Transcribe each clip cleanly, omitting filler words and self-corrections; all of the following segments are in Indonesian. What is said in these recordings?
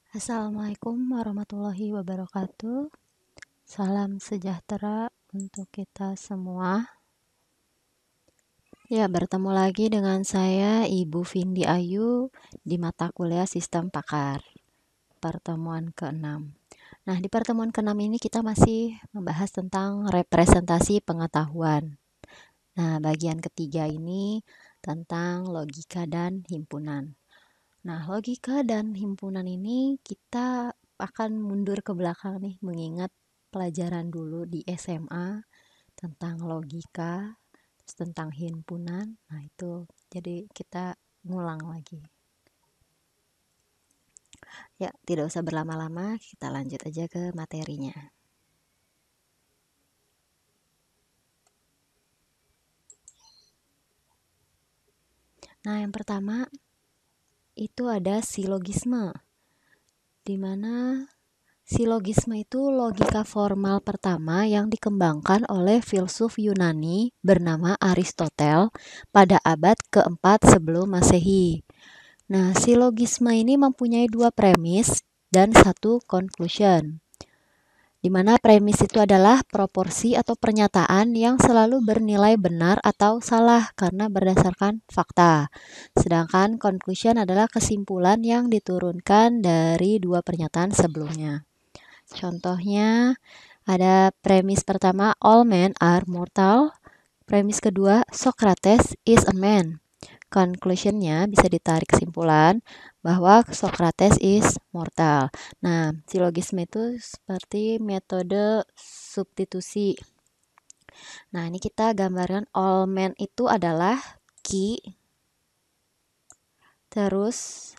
Assalamualaikum warahmatullahi wabarakatuh. Salam sejahtera untuk kita semua. Ya, bertemu lagi dengan saya Ibu Vindi Ayu di mata kuliah Sistem Pakar, pertemuan ke-6. Nah, di pertemuan ke-6 ini kita masih membahas tentang representasi pengetahuan. Nah, bagian ketiga ini tentang logika dan himpunan. Nah, logika dan himpunan ini kita akan mundur ke belakang nih, mengingat pelajaran dulu di SMA tentang logika, terus tentang himpunan. Nah, itu jadi kita ngulang lagi. Ya, tidak usah berlama-lama, kita lanjut aja ke materinya. Nah, yang pertama itu ada silogisme, di mana silogisme itu logika formal pertama yang dikembangkan oleh filsuf Yunani bernama Aristoteles pada abad keempat sebelum Masehi. Nah, silogisme ini mempunyai dua premis dan satu conclusion, di mana premis itu adalah proporsi atau pernyataan yang selalu bernilai benar atau salah karena berdasarkan fakta. Sedangkan conclusion adalah kesimpulan yang diturunkan dari dua pernyataan sebelumnya. Contohnya ada premis pertama, all men are mortal. Premis kedua, Socrates is a man. Conclusionnya bisa ditarik kesimpulan bahwa Socrates is mortal. Nah, silogisme itu seperti metode substitusi. Nah, ini kita gambarkan all men itu adalah Q, terus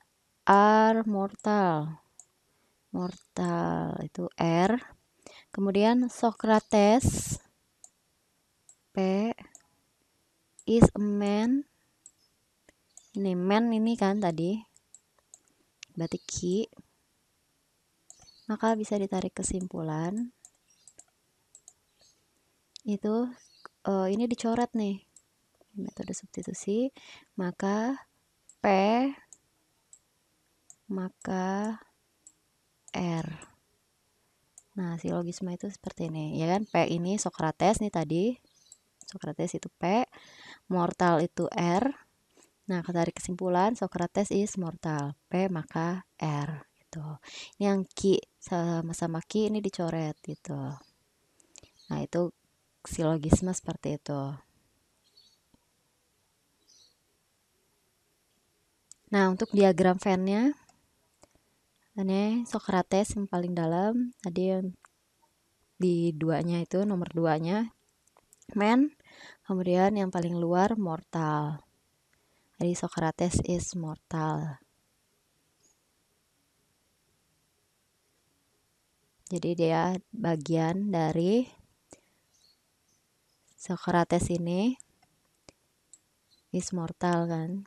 are mortal. Mortal itu R. Kemudian Socrates P is a man. Ini man ini kan tadi. Berarti Q. Maka bisa ditarik kesimpulan itu ini dicoret nih metode substitusi, maka P maka R. Nah, silogisme itu seperti ini, ya kan? P ini Socrates nih tadi. Socrates itu P, mortal itu R. Nah, tarik kesimpulan Socrates is mortal. P maka R gitu. Ini yang Q sama-sama Q ini dicoret gitu. Nah, itu silogisme seperti itu. Nah, untuk diagram Venn-nya, ini Socrates yang paling dalam, tadi yang di duanya itu nomor 2-nya man, kemudian yang paling luar mortal. Jadi Socrates is mortal. Jadi dia bagian dari Socrates ini is mortal kan.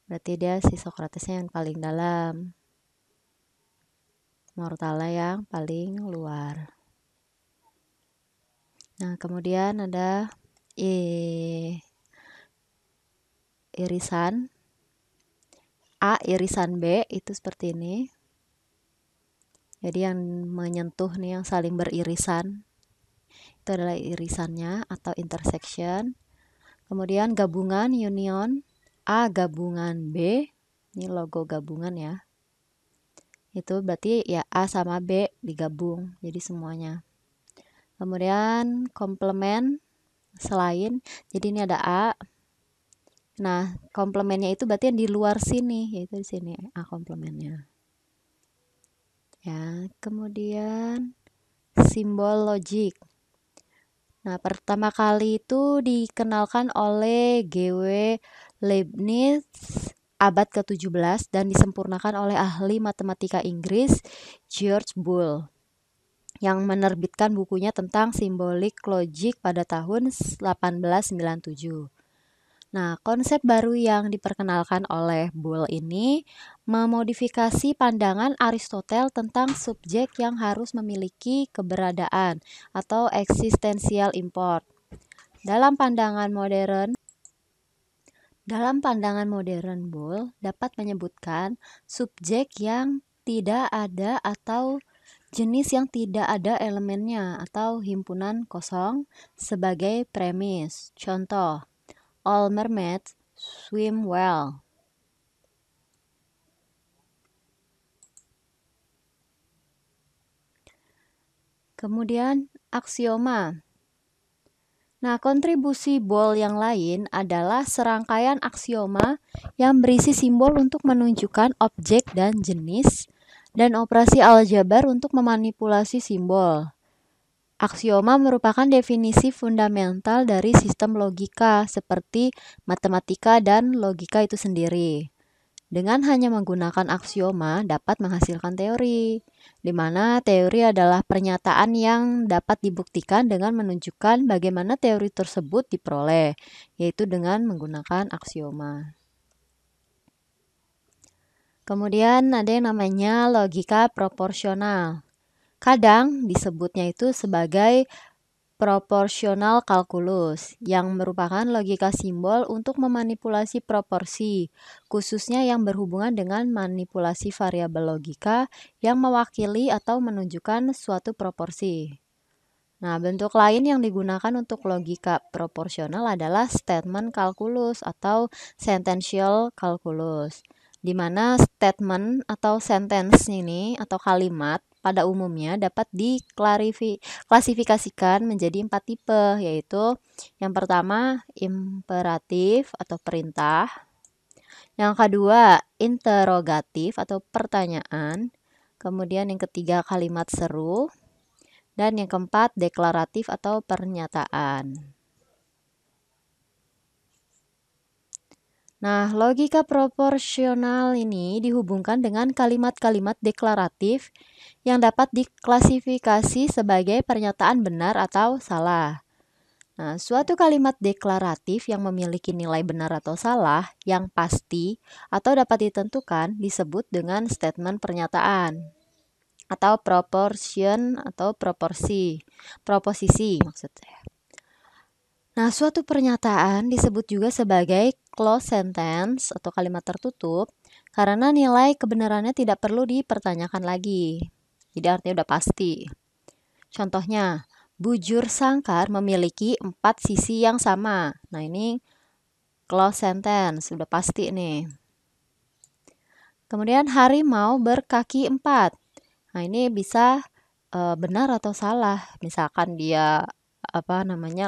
Berarti dia si Socratesnya yang paling dalam. Mortalnya yang paling luar. Nah, kemudian ada irisan A, irisan B itu seperti ini. Jadi yang menyentuh nih yang saling beririsan itu adalah irisannya atau intersection. Kemudian gabungan union A gabungan B. Ini logo gabungan ya. Itu berarti ya A sama B digabung jadi semuanya. Kemudian komplement selain, jadi ini ada A. Nah, komplemennya itu berarti yang di luar sini, yaitu di sini A komplemennya. Ya, kemudian simbol logik. Nah, pertama kali itu dikenalkan oleh G.W. Leibniz abad ke-17 dan disempurnakan oleh ahli matematika Inggris George Boole yang menerbitkan bukunya tentang simbolik logik pada tahun 1897. Nah, konsep baru yang diperkenalkan oleh Boole ini memodifikasi pandangan Aristoteles tentang subjek yang harus memiliki keberadaan atau eksistensial import. Dalam pandangan modern Boole dapat menyebutkan subjek yang tidak ada atau jenis yang tidak ada elemennya atau himpunan kosong sebagai premis. Contoh, all mermaids swim well. Kemudian aksioma. Nah, kontribusi Boole yang lain adalah serangkaian aksioma yang berisi simbol untuk menunjukkan objek dan jenis, dan operasi aljabar untuk memanipulasi simbol. Aksioma merupakan definisi fundamental dari sistem logika, seperti matematika dan logika itu sendiri. Dengan hanya menggunakan aksioma dapat menghasilkan teori, di mana teori adalah pernyataan yang dapat dibuktikan dengan menunjukkan bagaimana teori tersebut diperoleh, yaitu dengan menggunakan aksioma. Kemudian ada yang namanya logika proporsional. Kadang disebutnya itu sebagai proporsional kalkulus, yang merupakan logika simbol untuk memanipulasi proporsi, khususnya yang berhubungan dengan manipulasi variabel logika yang mewakili atau menunjukkan suatu proporsi. Nah, bentuk lain yang digunakan untuk logika proporsional adalah statement kalkulus atau sentential kalkulus, di mana statement atau sentence ini atau kalimat pada umumnya dapat diklasifikasikan menjadi 4 tipe, yaitu yang pertama imperatif atau perintah, yang kedua interrogatif atau pertanyaan, kemudian yang ketiga kalimat seru, dan yang keempat deklaratif atau pernyataan. Nah, logika proporsional ini dihubungkan dengan kalimat-kalimat deklaratif yang dapat diklasifikasi sebagai pernyataan benar atau salah. Nah, suatu kalimat deklaratif yang memiliki nilai benar atau salah yang pasti atau dapat ditentukan disebut dengan statement pernyataan atau proportion atau proposisi maksudnya. Nah, suatu pernyataan disebut juga sebagai closed sentence atau kalimat tertutup karena nilai kebenarannya tidak perlu dipertanyakan lagi. Jadi artinya udah pasti. Contohnya, bujur sangkar memiliki 4 sisi yang sama. Nah, ini closed sentence, udah pasti nih. Kemudian harimau berkaki 4. Nah, ini bisa benar atau salah. Misalkan dia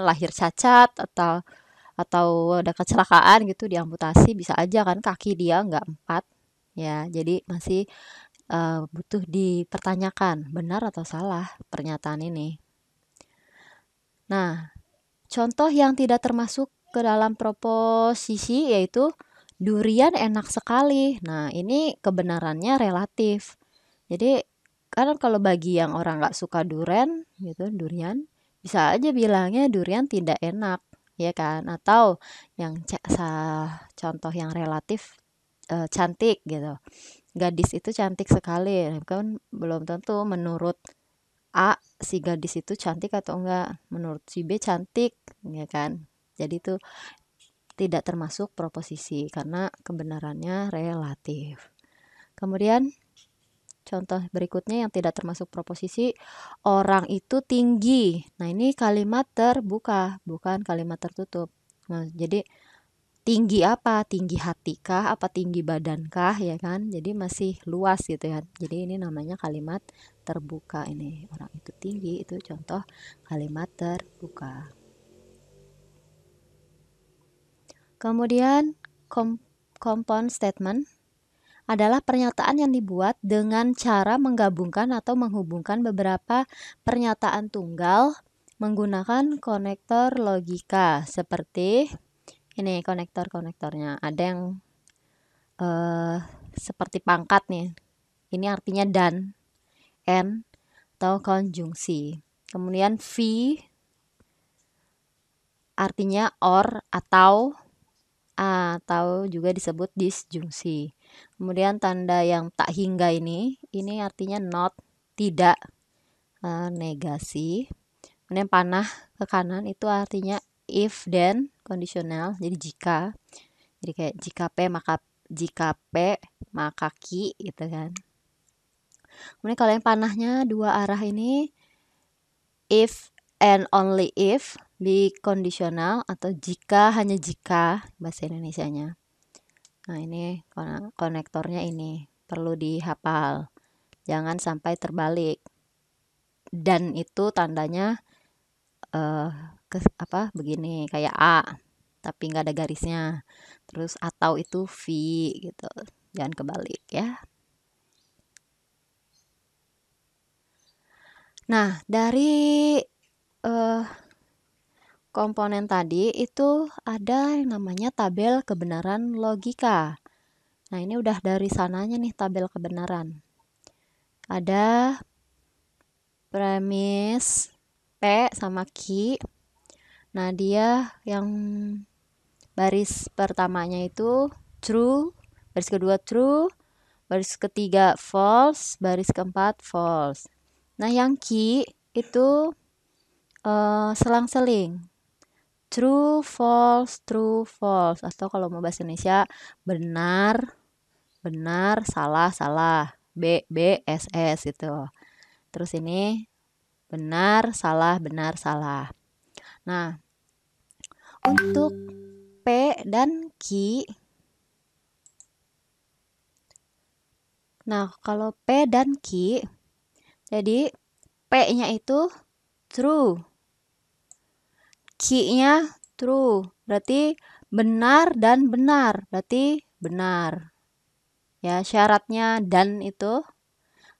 lahir cacat atau ada kecelakaan gitu, diamputasi, bisa aja kan kaki dia nggak 4 ya. Jadi masih butuh dipertanyakan benar atau salah pernyataan ini. Nah, contoh yang tidak termasuk ke dalam proposisi yaitu durian enak sekali. Nah, ini kebenarannya relatif. Jadi kan kalau bagi yang orang nggak suka durian gitu, durian bisa aja bilangnya durian tidak enak, ya kan? Atau yang contoh yang relatif cantik gitu. Gadis itu cantik sekali, kan belum tentu menurut A si gadis itu cantik atau enggak, menurut si B cantik, ya kan? Jadi itu tidak termasuk proposisi karena kebenarannya relatif. Kemudian contoh berikutnya yang tidak termasuk proposisi, orang itu tinggi. Nah, ini kalimat terbuka, bukan kalimat tertutup. Nah, jadi tinggi apa? Tinggi hati kah? Apa tinggi badan kah? Ya kan? Jadi masih luas gitu ya. Jadi ini namanya kalimat terbuka ini. Orang itu tinggi, itu contoh kalimat terbuka. Kemudian compound statement adalah pernyataan yang dibuat dengan cara menggabungkan atau menghubungkan beberapa pernyataan tunggal menggunakan konektor logika seperti ini. Konektornya ada yang seperti pangkat nih, ini artinya dan, and, atau konjungsi. Kemudian V artinya or atau juga disebut disjungsi. Kemudian tanda yang tak hingga ini artinya not, tidak, negasi. Kemudian panah ke kanan itu artinya if then kondisional, jadi jika. Jadi kayak jika P maka ki gitu kan. Kemudian kalau yang panahnya dua arah ini, if and only if, di kondisional atau jika hanya jika bahasa Indonesianya. Nah, ini konektornya ini perlu dihafal. Jangan sampai terbalik. Dan itu tandanya begini kayak A, tapi nggak ada garisnya. Terus atau itu V gitu. Jangan kebalik ya. Nah, dari komponen tadi itu ada yang namanya tabel kebenaran logika. Nah, ini udah dari sananya nih tabel kebenaran. Ada premis P sama Q. Nah, dia yang baris pertamanya itu true, baris kedua true, baris ketiga false, baris keempat false. Nah, yang Q itu selang-seling. True, false, atau kalau mau bahasa Indonesia benar, benar, salah, salah, B, S, itu. Terus ini benar, salah, salah. Nah, untuk P dan Q, nah kalau P dan Q, jadi P-nya itu true, Q-nya true, berarti benar dan benar, berarti benar. Ya, syaratnya dan itu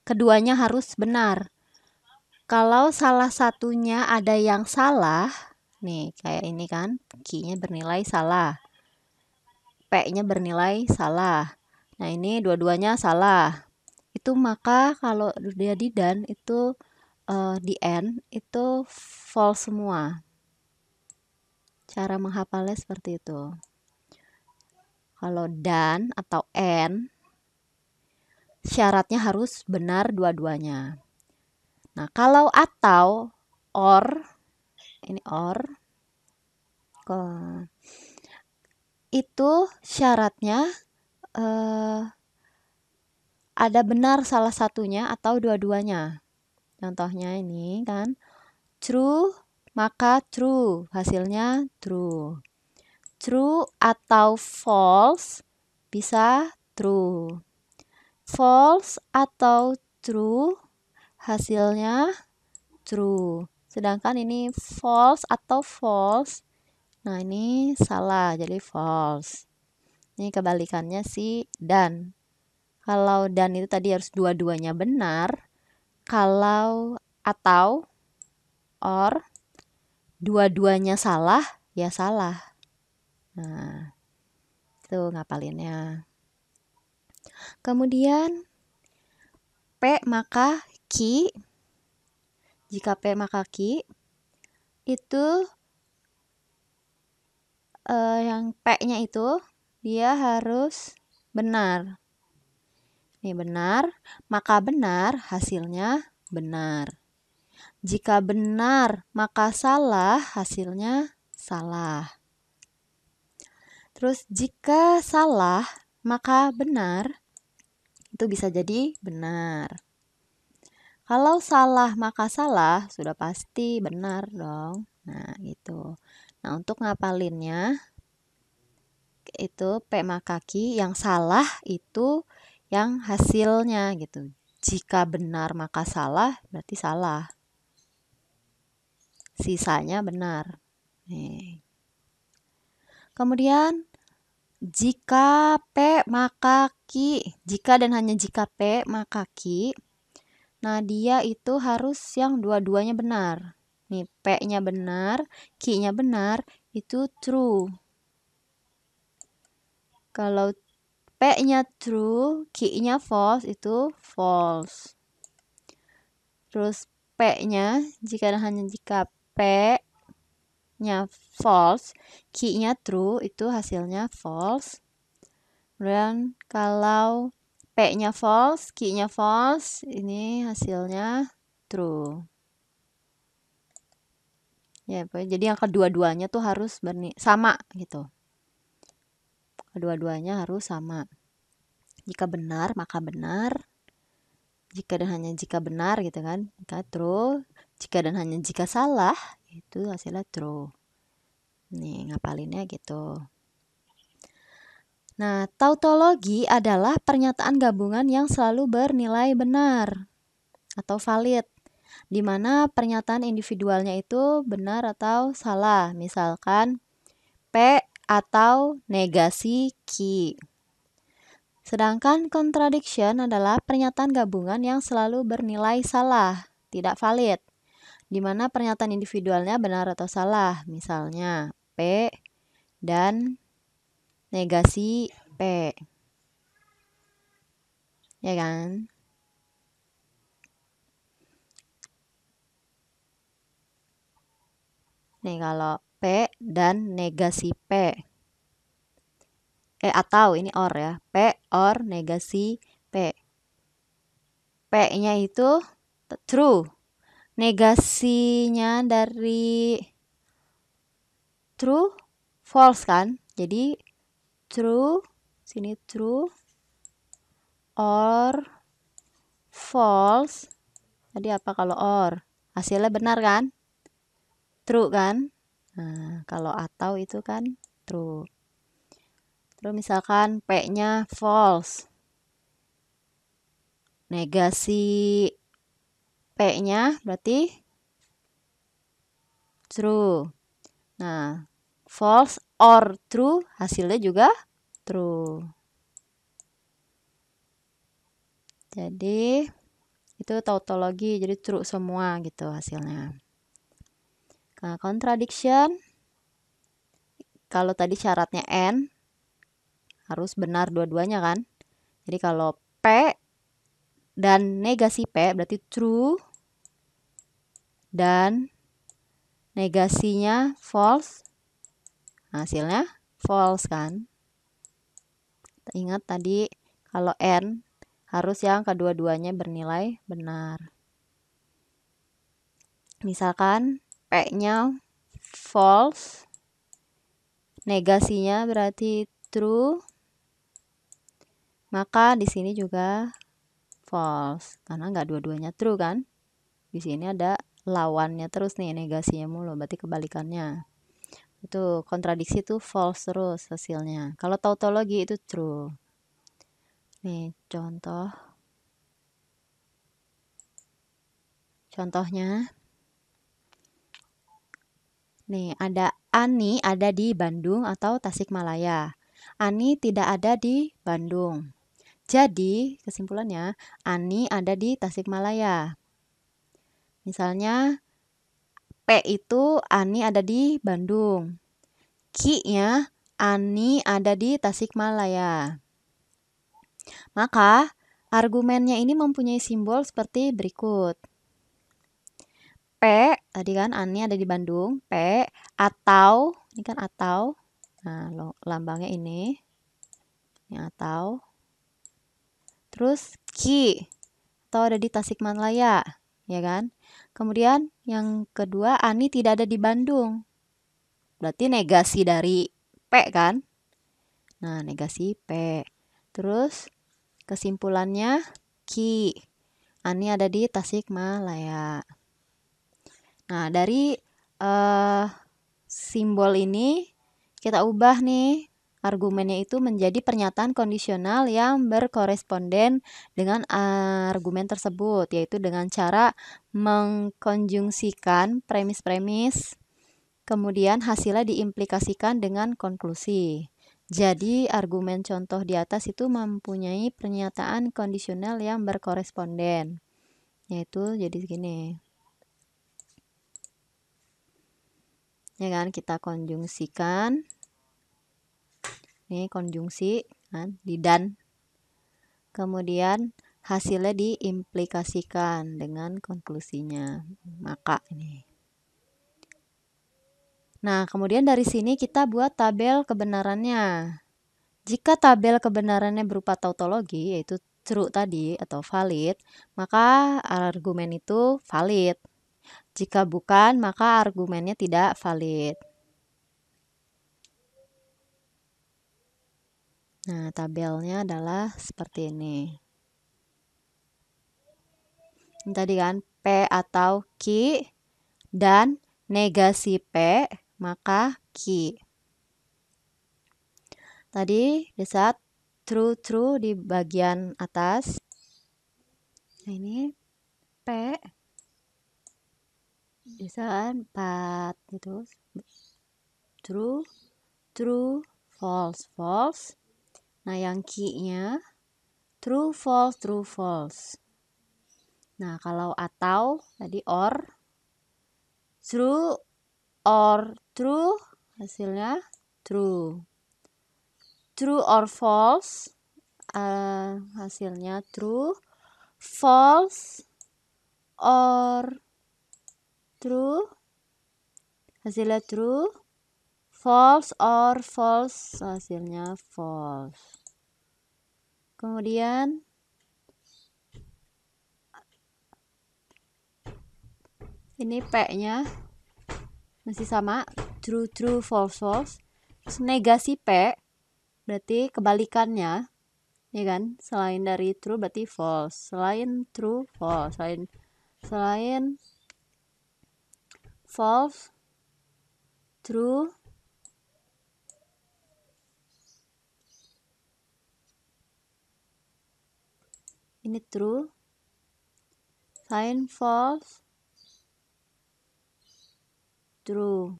keduanya harus benar. Kalau salah satunya ada yang salah, nih kayak ini kan, Q-nya bernilai salah, P-nya bernilai salah. Nah, ini dua-duanya salah. Itu maka kalau dia di dan itu di n itu false semua. Cara menghafalnya seperti itu. Kalau dan atau n syaratnya harus benar dua-duanya. Nah, kalau atau or, ini or, itu syaratnya ada benar salah satunya atau dua-duanya. Contohnya ini kan, true maka true, hasilnya true. True atau false bisa true. False atau true hasilnya true. Sedangkan ini false atau false, nah ini salah jadi false. Ini kebalikannya si dan. Kalau dan itu tadi harus dua-duanya benar. Kalau atau or dua-duanya salah, ya salah. Nah, itu ngapalinnya. Kemudian P maka Q. Jika P maka Q itu yang P-nya itu dia harus benar. Ini benar, maka benar hasilnya benar. Jika benar maka salah hasilnya salah. Terus jika salah maka benar, itu bisa jadi benar. Kalau salah maka salah, sudah pasti benar dong. Nah, gitu. Nah, untuk ngapalinnya, itu P maka Q, yang salah itu yang hasilnya gitu. Jika benar maka salah, berarti salah. Sisanya benar. Nih. Kemudian jika P maka Q, jika dan hanya jika P maka Q, nah dia itu harus yang dua-duanya benar. Nih, P-nya benar, Q-nya benar, itu true. Kalau P-nya true, Q-nya false, itu false. Terus P-nya, jika dan hanya jika P-nya false, Q-nya true, itu hasilnya false. Dan kalau P-nya false, Q-nya false, ini hasilnya true. Ya, jadi yang kedua-duanya tuh harus sama gitu. Kedua-duanya harus sama. Jika benar, maka benar. jika dan hanya jika benar gitu kan, maka true. Jika dan hanya jika salah, itu hasilnya true. Nih, ngapalinnya gitu. Nah, tautologi adalah pernyataan gabungan yang selalu bernilai benar atau valid, di mana pernyataan individualnya itu benar atau salah. Misalkan P atau negasi Q. Sedangkan contradiction adalah pernyataan gabungan yang selalu bernilai salah, tidak valid, di mana pernyataan individualnya benar atau salah. Misalnya P dan negasi P. Ya kan? Nih kalau P dan negasi P. Atau ini or ya. P or negasi P. P-nya itu true. Negasinya dari true false kan? Jadi true, sini true or false. Tadi apa kalau or? Hasilnya benar kan? True kan? Nah, kalau atau itu kan true. Terus misalkan P-nya false. Negasi P-nya berarti true. Nah, false or true hasilnya juga true. Jadi itu tautologi, jadi true semua gitu hasilnya. Nah, contradiction, kalau tadi syaratnya N, harus benar dua-duanya kan. Jadi kalau P dan negasi P berarti true, dan negasinya false, hasilnya false kan. Ingat tadi kalau N harus yang kedua-duanya bernilai benar. Misalkan P-nya false, negasinya berarti true, maka di sini juga false karena nggak dua-duanya true kan. Di sini ada lawannya terus nih, negasinya mulu, berarti kebalikannya. Itu kontradiksi itu false terus hasilnya. Kalau tautologi itu true. Nih contoh. Contohnya. Nih, ada Ani ada di Bandung atau Tasikmalaya. Ani tidak ada di Bandung. Jadi, kesimpulannya, Ani ada di Tasikmalaya. Misalnya, P itu Ani ada di Bandung. Q-nya Ani ada di Tasikmalaya. Maka, argumennya ini mempunyai simbol seperti berikut. P, tadi kan Ani ada di Bandung, P atau, ini kan atau, nah lambangnya ini atau, terus Q, atau ada di Tasikmalaya, ya kan? Kemudian yang kedua, Ani tidak ada di Bandung, berarti negasi dari P kan? Nah, negasi P. Terus kesimpulannya Q, Ani ada di Tasikmalaya. Nah, dari simbol ini kita ubah nih argumennya itu menjadi pernyataan kondisional yang berkoresponden dengan argumen tersebut, yaitu dengan cara mengkonjungsikan premis-premis, kemudian hasilnya diimplikasikan dengan konklusi. Jadi argumen contoh di atas itu mempunyai pernyataan kondisional yang berkoresponden, yaitu jadi segini. Ya kan, kita konjungsikan. Ini konjungsi kan, di dan. Kemudian hasilnya diimplikasikan dengan konklusinya. Maka ini. Nah, kemudian dari sini kita buat tabel kebenarannya. Jika tabel kebenarannya berupa tautologi, yaitu true tadi atau valid, maka argumen itu valid. Jika bukan, maka argumennya tidak valid. Nah, tabelnya adalah seperti ini. Ini tadi kan P atau Q dan negasi P maka Q. Tadi di saat true di bagian atas. Nah, ini P bisa 4 gitu. True, false. Nah, yang Q-nya true, false. Nah, kalau atau tadi or, true or true, hasilnya true. True or false, hasilnya true. False or true, hasilnya true. False or false, hasilnya false. Kemudian ini P-nya masih sama, true, false. Terus negasi P berarti kebalikannya, ya kan? Selain dari true berarti false. Selain true, false. Selain false, true. Ini true. Selain false, true.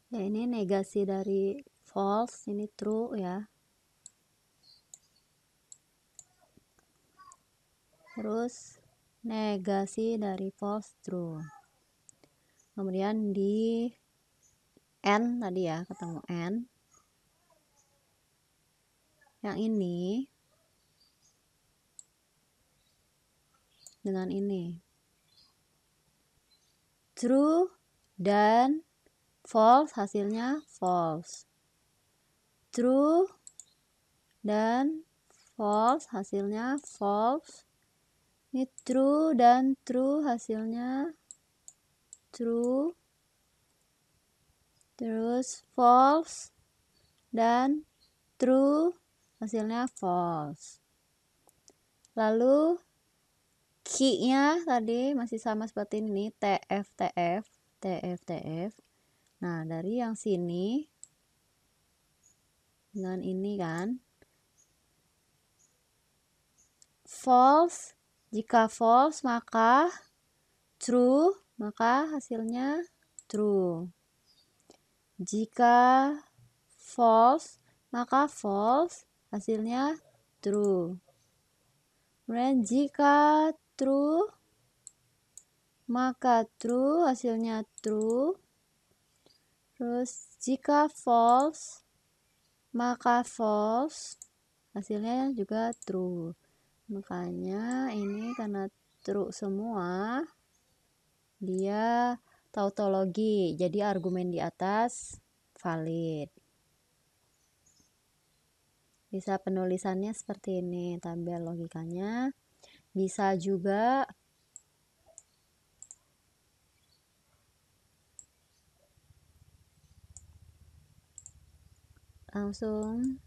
Ya, ini negasi dari false, ini true ya. Terus negasi dari false, true. Kemudian di N tadi ya, ketemu N. Yang ini dengan ini. True dan false, hasilnya false. True dan false, hasilnya false. Ini true dan true, hasilnya true. Terus false dan true, hasilnya false. Lalu key-nya tadi masih sama seperti ini, TF. Nah, dari yang sini dengan ini kan, false, jika false maka true, maka hasilnya true. Jika false, maka false, hasilnya true. Kemudian jika true, maka true, hasilnya true. Terus jika false, maka false, hasilnya juga true. Makanya ini karena true semua, dia tautologi, jadi argumen di atas valid. Bisa penulisannya seperti ini, tabel logikanya. Bisa juga langsung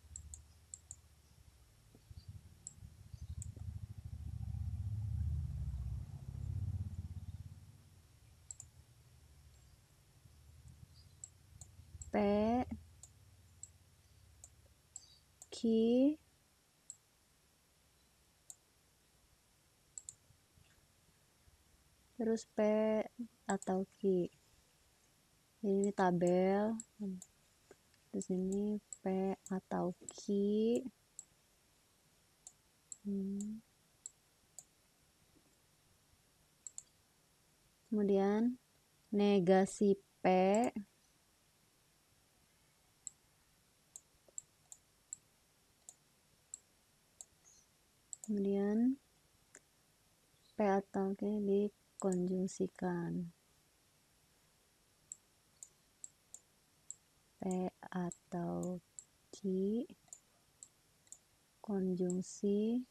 P Q terus P atau Q. Ini tabel, terus ini P atau Q. Kemudian negasi P, kemudian P atau Q dikonjungsikan. P atau Q konjungsi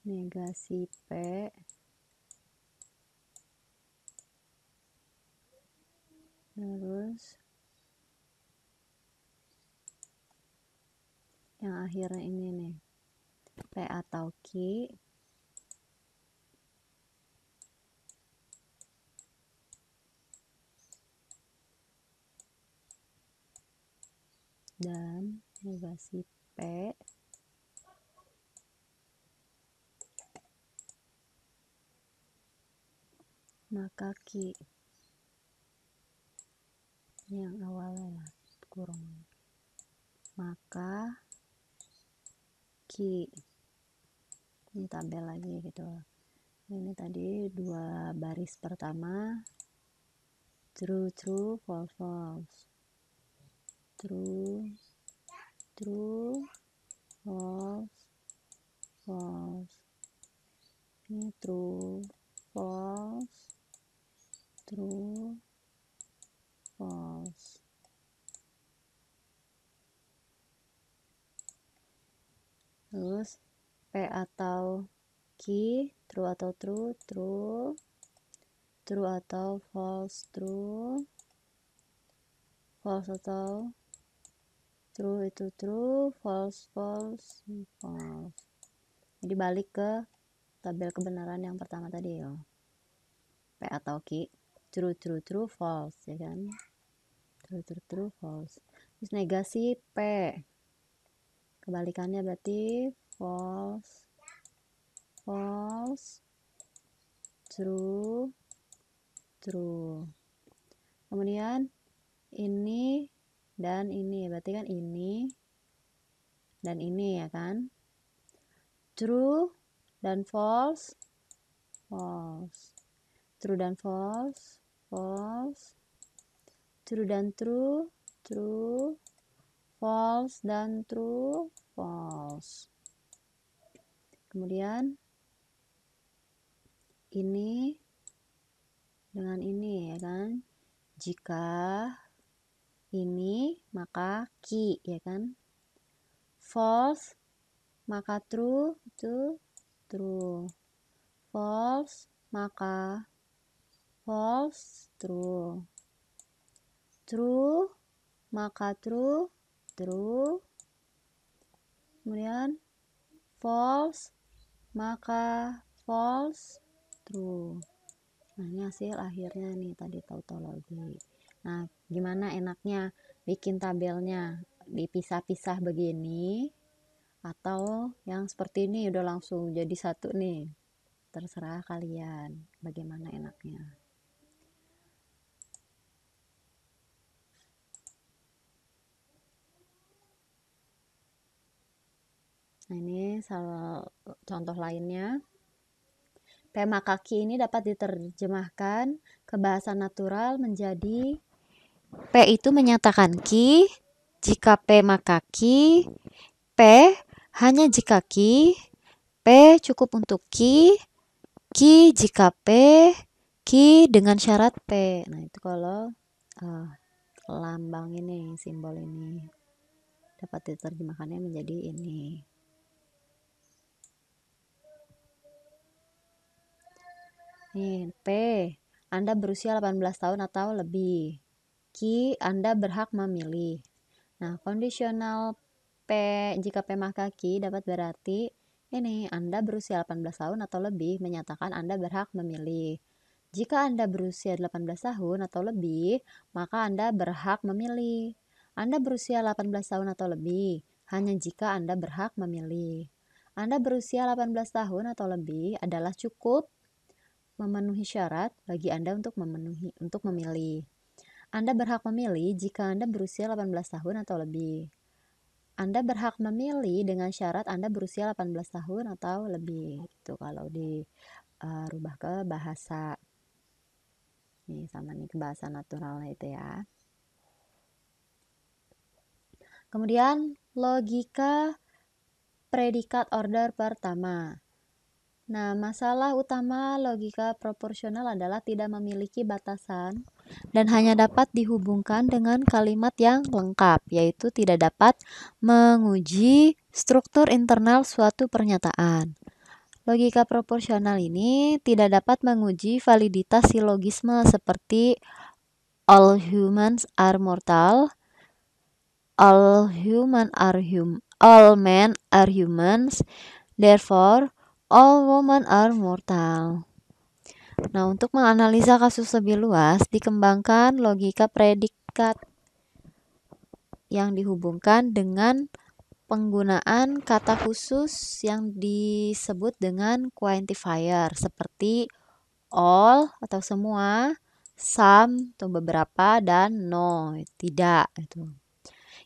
negasi P terus yang akhirnya ini nih, P atau Q, dan negasi P maka Q yang awalnya ya kurung, maka Q ini tabel lagi gitu. Ini tadi 2 baris pertama true true false false, true true false false, ini true false true false. Terus P atau Q, true atau true, true, true atau false, true, false atau true itu true, false false false. Jadi balik ke tabel kebenaran yang pertama tadi ya. P atau Q, true true true false ya kan, true true true false. Terus negasi P, kebalikannya berarti false false true true. Kemudian ini dan ini, berarti kan ini dan ini ya kan, true dan false false, true dan false false, true dan true true, false dan true false. Kemudian ini dengan ini ya kan, jika ini maka Q ya kan, false maka true itu true, false maka false true, true maka true true, kemudian false maka false true. Nah ini hasil akhirnya nih tadi tautologi. Nah gimana enaknya bikin tabelnya, dipisah-pisah begini atau yang seperti ini udah langsung jadi satu nih, terserah kalian bagaimana enaknya. Nah ini salah contoh lainnya. P maka Q ini dapat diterjemahkan ke bahasa natural menjadi P itu menyatakan Q, jika P maka Q, P hanya jika Q, P cukup untuk Q, Q jika P, Q dengan syarat P. Nah itu kalau lambang ini, simbol ini dapat diterjemahkannya menjadi ini. Nih, P, Anda berusia 18 tahun atau lebih. Q, Anda berhak memilih. Nah, kondisional P, jika P maka Q dapat berarti ini, Anda berusia 18 tahun atau lebih menyatakan Anda berhak memilih. Jika Anda berusia 18 tahun atau lebih, maka Anda berhak memilih. Anda berusia 18 tahun atau lebih, hanya jika Anda berhak memilih. Anda berusia 18 tahun atau lebih adalah cukup memenuhi syarat bagi Anda untuk memilih. Anda berhak memilih jika Anda berusia 18 tahun atau lebih. Anda berhak memilih dengan syarat Anda berusia 18 tahun atau lebih. Itu kalau dirubah ke bahasa. Nih sama nih ke bahasa naturalnya itu ya. Kemudian logika predikat order pertama. Nah, masalah utama logika proporsional adalah tidak memiliki batasan dan hanya dapat dihubungkan dengan kalimat yang lengkap, yaitu tidak dapat menguji struktur internal suatu pernyataan. Logika proporsional ini tidak dapat menguji validitas silogisme seperti all humans are mortal, all men are humans, Therefore, all women are mortal. Nah, untuk menganalisa kasus lebih luas, dikembangkan logika predikat yang dihubungkan dengan penggunaan kata khusus yang disebut dengan quantifier seperti all atau semua, some atau beberapa, dan no tidak itu.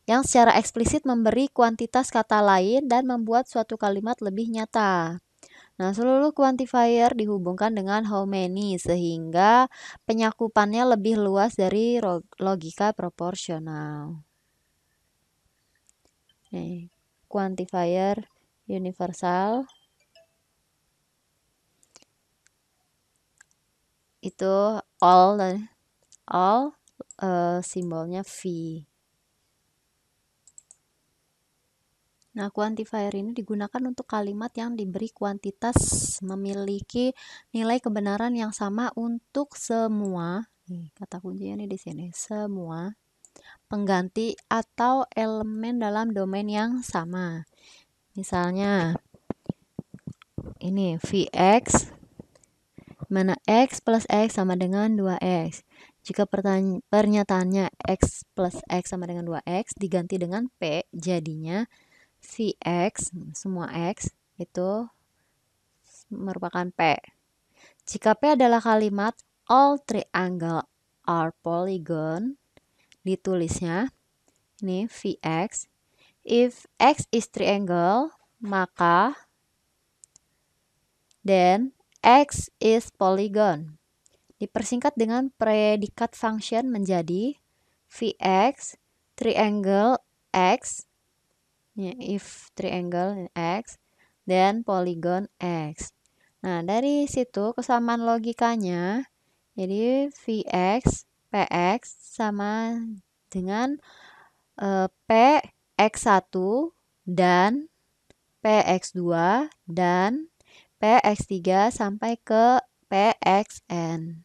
Yang secara eksplisit memberi kuantitas kata lain dan membuat suatu kalimat lebih nyata. Nah, seluruh quantifier dihubungkan dengan how many sehingga penyakupannya lebih luas dari logika proporsional. Nih, quantifier universal itu all simbolnya V. Nah, quantifier ini digunakan untuk kalimat yang diberi kuantitas memiliki nilai kebenaran yang sama untuk semua. Nih, kata kuncinya nih di sini, semua pengganti atau elemen dalam domain yang sama. Misalnya ini Vx mana x plus x sama dengan 2x. Jika pernyataannya x plus x sama dengan 2x diganti dengan p, jadinya Vx semua x itu merupakan p. Jika p adalah kalimat all triangle are polygon, ditulisnya ini Vx. If x is triangle, maka then x is polygon. Dipersingkat dengan predikat function menjadi Vx triangle x, ya, if triangle x, then polygon x. Nah, dari situ kesamaan logikanya, jadi Vx, Px sama dengan Px1 dan Px2 dan Px3 sampai ke Pxn.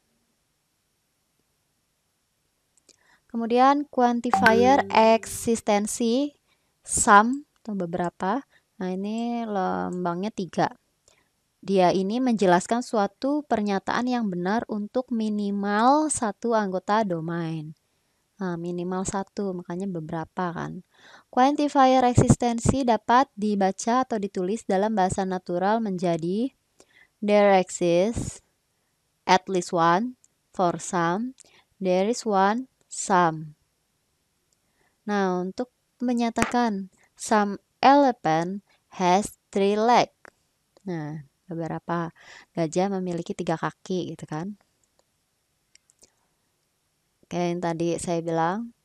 Kemudian quantifier eksistensi some atau beberapa. Nah, ini lambangnya 3. Dia ini menjelaskan suatu pernyataan yang benar untuk minimal satu anggota domain. Nah, minimal satu, makanya beberapa kan. Quantifier eksistensi dapat dibaca atau ditulis dalam bahasa natural menjadi there exists at least one for some, there is one some. Nah, untuk menyatakan some elephant has 3 legs. Nah, beberapa gajah memiliki 3 kaki gitu kan. Kayak yang tadi saya bilang,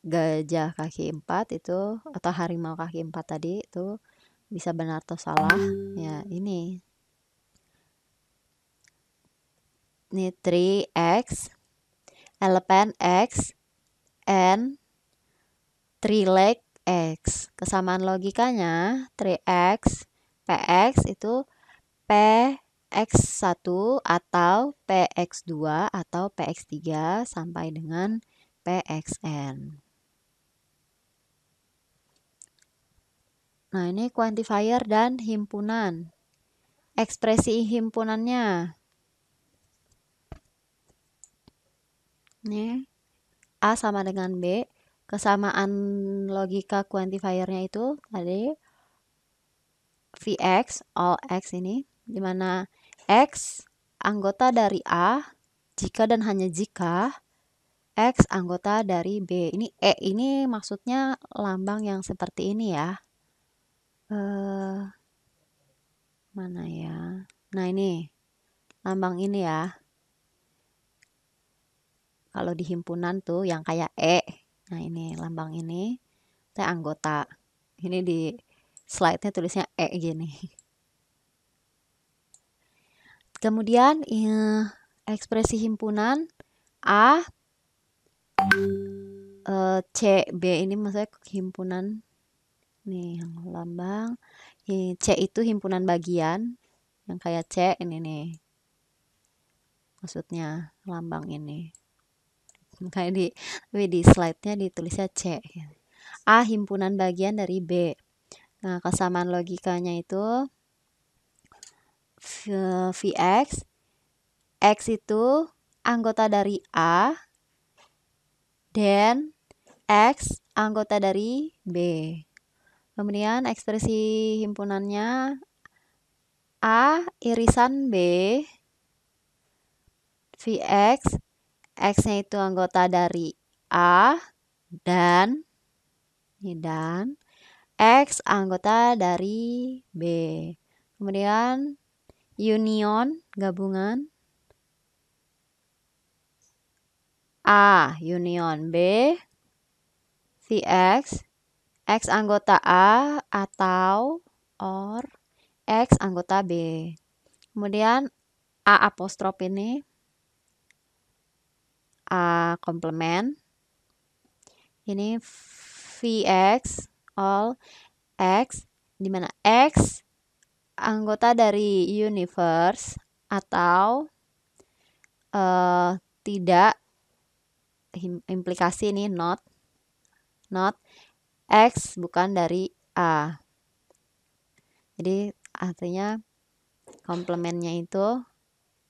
gajah kaki 4 itu atau harimau kaki 4 tadi itu bisa benar atau salah. Ya, ini 3x, elephant x, and 3 leg x. Kesamaan logikanya 3x, px itu px1 atau px2 atau px3 sampai dengan pxn. Nah, ini quantifier dan himpunan. Ekspresi himpunannya. Ini A sama dengan B. Kesamaan logika quantifiernya itu tadi Vx, all x ini, dimana x anggota dari A jika dan hanya jika x anggota dari B. Ini E ini maksudnya lambang yang seperti ini ya. Mana ya? Nah, ini lambang ini ya. Kalau di himpunan tuh yang kayak E. Nah, ini lambang ini itu anggota. Ini di slide-nya tulisnya E gini. Kemudian ekspresi himpunan A, C, B ini maksudnya himpunan. Nih yang lambang. C itu himpunan bagian. Yang kayak C ini nih. Maksudnya lambang ini. Kayak di slide-nya ditulisnya C. A himpunan bagian dari B. Nah, kesamaan logikanya itu Vx, X itu anggota dari A, dan X anggota dari B. Kemudian ekspresi himpunannya A irisan B, Vx, X-nya itu anggota dari A, dan X anggota dari B. Kemudian union, gabungan A union B, Vx, X anggota A atau or X anggota B. Kemudian A apostrof ini A komplement. Ini Vx all X, di mana X anggota dari universe atau tidak, implikasi ini not X bukan dari A. Jadi artinya komplementnya itu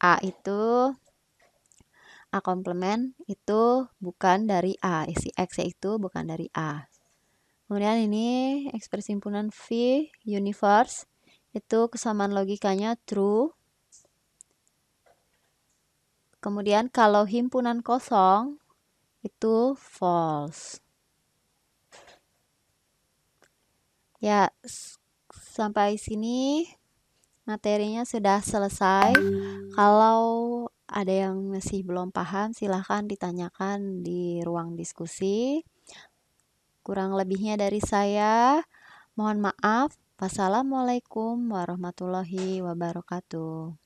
A komplement itu bukan dari A, si X itu bukan dari A. Kemudian ini ekspresi himpunan V universe itu kesamaan logikanya true. Kemudian kalau himpunan kosong itu false. Ya, sampai sini materinya sudah selesai. Kalau ada yang masih belum paham, silahkan ditanyakan di ruang diskusi. Kurang lebihnya dari saya, mohon maaf. Wassalamualaikum warahmatullahi wabarakatuh.